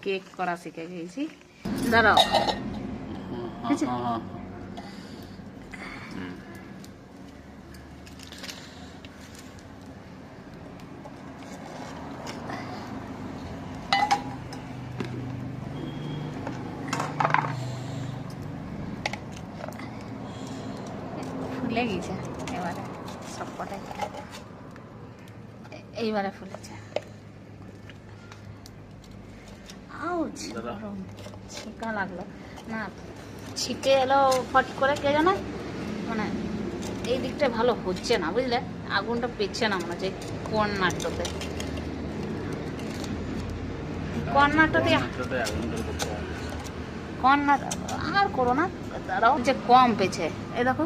Cake করা শিখে গেছি। দাঁড়াও, ফুলে গেছে এবারে সব কটাই, এইবারে ফুলেছে। আউচ, গরম ছিকা লাগলো না, ছিটে এলো ফট করে, কে জানে মানে এই দিকটা ভালো হচ্ছে না বুঝলে, আগুনটা পেচ্ছে না মনে হচ্ছে কর্নারটাতে। কর্নারটাতে কর্নার আর করো না, তারাও যে কম পেছে। এই দেখো